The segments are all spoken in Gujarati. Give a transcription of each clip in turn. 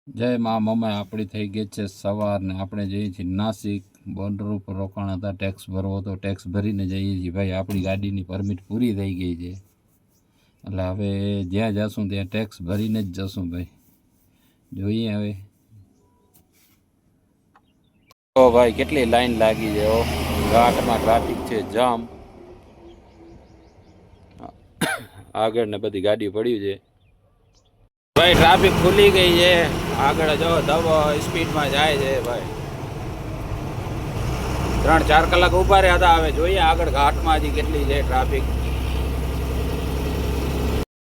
જય મા મમ્મી આપણી થઈ ગઈ છે સવાર ને આપણે જઈએ છીએ નાસિક બોર્ડર ઉપર રોકાણ હતા ટેક્સ ભરવો તો ટેક્સ ભરીને જઈએ છીએ ભાઈ આપણી ગાડીની પરમિટ પૂરી થઈ ગઈ છે એટલે હવે જ્યાં જશું ત્યાં ટેક્સ ભરીને જ જશું ભાઈ જોઈએ હવે તો ભાઈ કેટલી લાઈન લાગી છે ઘાટમાં ટ્રાફિક છે જામ આગળ ને બધી ગાડી પડ્યું છે ભાઈ ટ્રાફિક ખુલી ગઈ છે આગળ જો ધબો સ્પીડમાં જાય છે ભાઈ 3-4 કલાક ઉભા રહ્યા હતા હવે જોઈએ આગળ ઘાટમાં હજી કેટલી છે ટ્રાફિક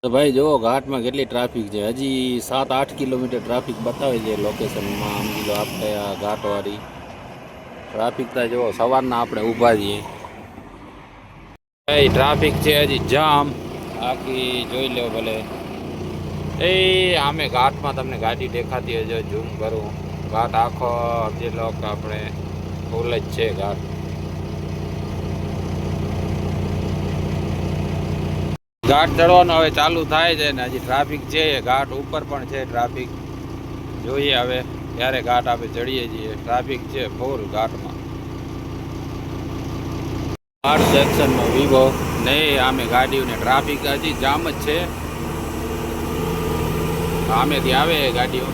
તો ભાઈ જો ઘાટમાં કેટલી ટ્રાફિક છે હજી 7-8 કિલોમીટર ટ્રાફિક બતાવે છે લોકેશનમાં સમજી લો આપણે આ ઘાટવાળી ટ્રાફિક તો જો સવારના આપણે ઊભા છીએ ભાઈ ટ્રાફિક છે હજી જામ આખી જોઈ લો ભલે એ આમે ઘાટમાં તમને ગાડી દેખાતી હશે ઝૂમ કરું ઘાટ આખો જે લોક આપણે ફૂલ જ છે ઘાટ ઘાટ ચડવાનો હવે ચાલુ થાય છે ને હજી ટ્રાફિક છે ઘાટ ઉપર પણ છે ટ્રાફિક જોઈએ હવે ક્યારે ઘાટ આપણે ચડીએ છીએ ટ્રાફિક છે ફૂલ ઘાટમાં ઘાટ સેક્શનમાં વિવો નહીં આમે ગાડીઓને ટ્રાફિક હજી જામ જ છે આમેથી આવે ગાડીઓ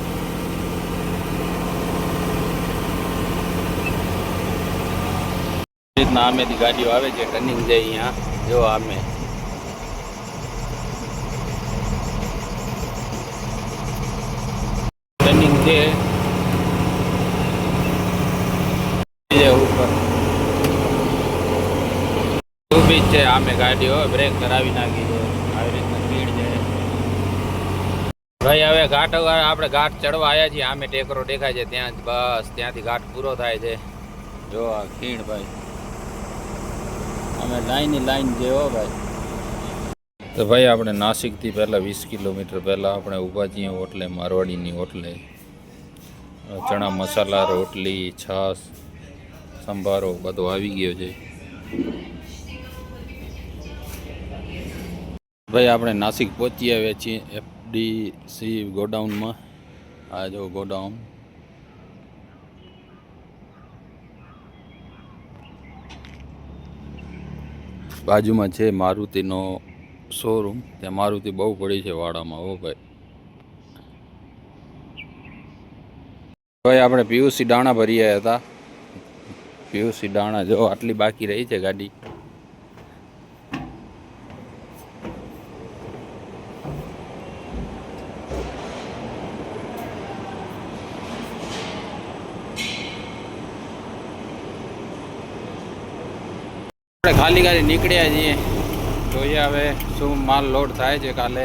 રીતના આમેથી ગાડીઓ આવે છે ટર્નિંગ છે અહીંયા જો આમે ટર્નિંગ છે ઉપર ઊભી જ છે આમે ગાડીઓ બ્રેક કરાવી નાખી છે આવી રીતના સ્પીડ છે ભાઈ હવે ઘાટ આપણે ઘાટ ચડવા આવ્યા છીએ આમે ટેકરો દેખાય છે ત્યાં બસ ત્યાંથી ઘાટ પૂરો થાય છે જો આ ખીણ ભાઈ અમે લાઈનની લાઈન છે હો ભાઈ તો ભાઈ આપણે નાસિકથી પહેલાં 20 કિલોમીટર પહેલાં આપણે ઊભા છીએ હોટલે મારવાડીની હોટલે ચણા મસાલા રોટલી છાશ સંભારો બધો આવી ગયો છે ભાઈ આપણે નાસિક પહોંચી આવ્યા છીએ એફડીસી ગોડાઉનમાં આ જો ગોડાઉન બાજુમાં છે મારુતિનો શોરૂમ ત્યાં મારુતિ બહુ પડી છે વાડામાં હો ભાઈ ભાઈ આપણે પીયુસી દાણા ભરી આવ્યા હતા પીયુસી દાણા જો આટલી બાકી રહી છે ગાડી આપણે ખાલી ગાડી નીકળ્યા છીએ જોઈએ હવે શું માલ લોડ થાય છે કાલે